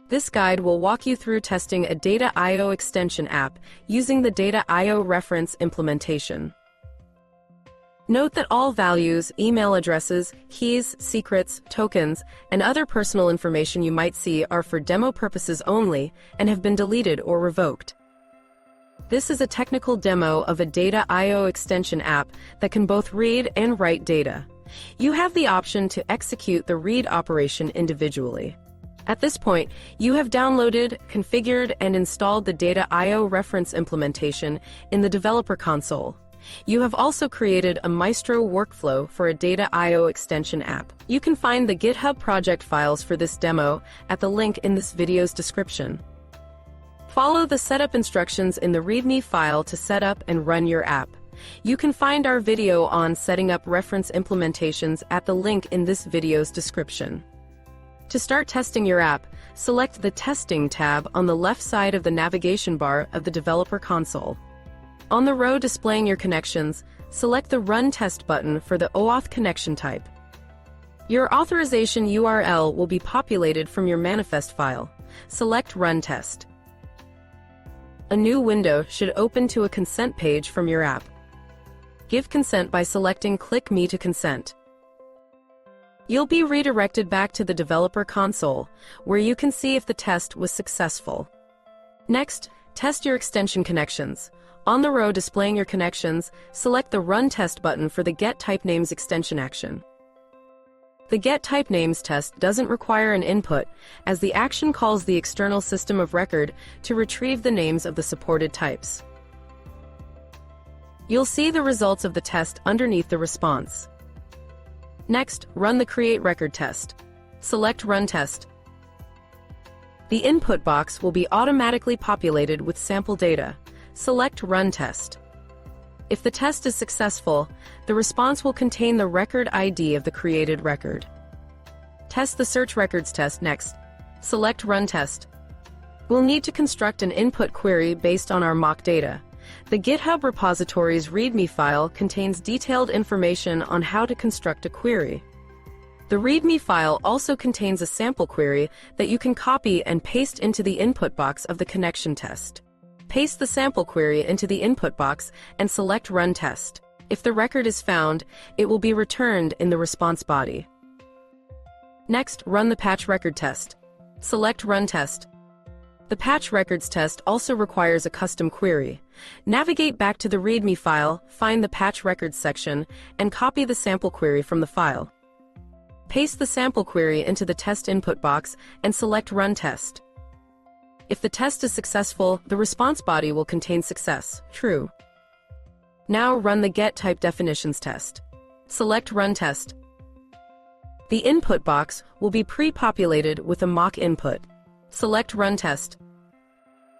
This guide will walk you through testing a Data I/O extension app using the Data I/O reference implementation. Note that all values, email addresses, keys, secrets, tokens, and other personal information you might see are for demo purposes only and have been deleted or revoked. This is a technical demo of a Data I/O extension app that can both read and write data. You have the option to execute the read operation individually. At this point, you have downloaded, configured, and installed the Data I/O reference implementation in the developer console. You have also created a Maestro workflow for a Data I/O extension app. You can find the GitHub project files for this demo at the link in this video's description. Follow the setup instructions in the README file to set up and run your app. You can find our video on setting up reference implementations at the link in this video's description. To start testing your app, select the Testing tab on the left side of the navigation bar of the developer console. On the row displaying your connections, select the Run Test button for the OAuth connection type. Your authorization URL will be populated from your manifest file. Select Run Test. A new window should open to a consent page from your app. Give consent by selecting Click Me to consent. You'll be redirected back to the developer console, where you can see if the test was successful. Next, test your extension connections. On the row displaying your connections, select the Run Test button for the Get Type Names extension action. The Get Type Names test doesn't require an input, as the action calls the external system of record to retrieve the names of the supported types. You'll see the results of the test underneath the response. Next, run the Create Record test. Select Run Test. The input box will be automatically populated with sample data. Select Run Test. If the test is successful, the response will contain the record ID of the created record. Test the Search Records test next. Select Run Test. We'll need to construct an input query based on our mock data. The GitHub repository's README file contains detailed information on how to construct a query. The README file also contains a sample query that you can copy and paste into the input box of the connection test. Paste the sample query into the input box and select Run Test. If the record is found, it will be returned in the response body. Next, run the Patch Record test. Select Run Test. The Patch Records test also requires a custom query. Navigate back to the README file, find the Patch Records section, and copy the sample query from the file. Paste the sample query into the test input box and select Run Test. If the test is successful, the response body will contain success, true. Now run the Get Type Definitions test. Select Run Test. The input box will be pre-populated with a mock input. Select Run Test.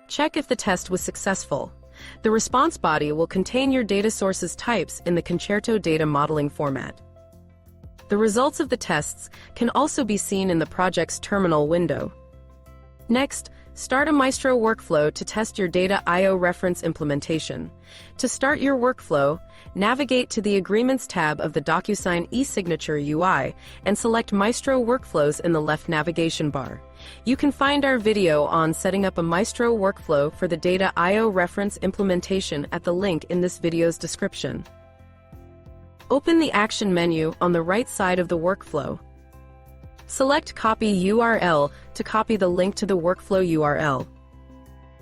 Check if the test was successful. The response body will contain your data source's types in the Concerto data modeling format. The results of the tests can also be seen in the project's terminal window. Next, start a Maestro workflow to test your Data I/O reference implementation. To start your workflow, navigate to the Agreements tab of the DocuSign eSignature UI and select Maestro Workflows in the left navigation bar. You can find our video on setting up a Maestro workflow for the Data I/O reference implementation at the link in this video's description. Open the Action menu on the right side of the workflow. Select Copy URL to copy the link to the workflow URL.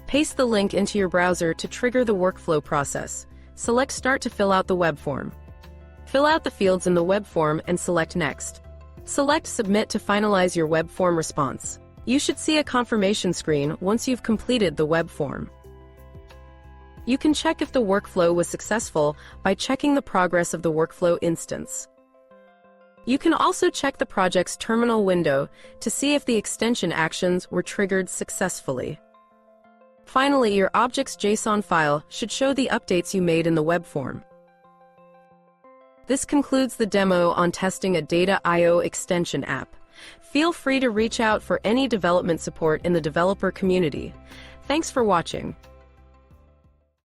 Paste the link into your browser to trigger the workflow process. Select Start to fill out the web form. Fill out the fields in the web form and select Next. Select Submit to finalize your web form response. You should see a confirmation screen once you've completed the web form. You can check if the workflow was successful by checking the progress of the workflow instance. You can also check the project's terminal window to see if the extension actions were triggered successfully. Finally, your objects.json file should show the updates you made in the web form. This concludes the demo on testing a Data I/O extension app. Feel free to reach out for any development support in the developer community. Thanks for watching.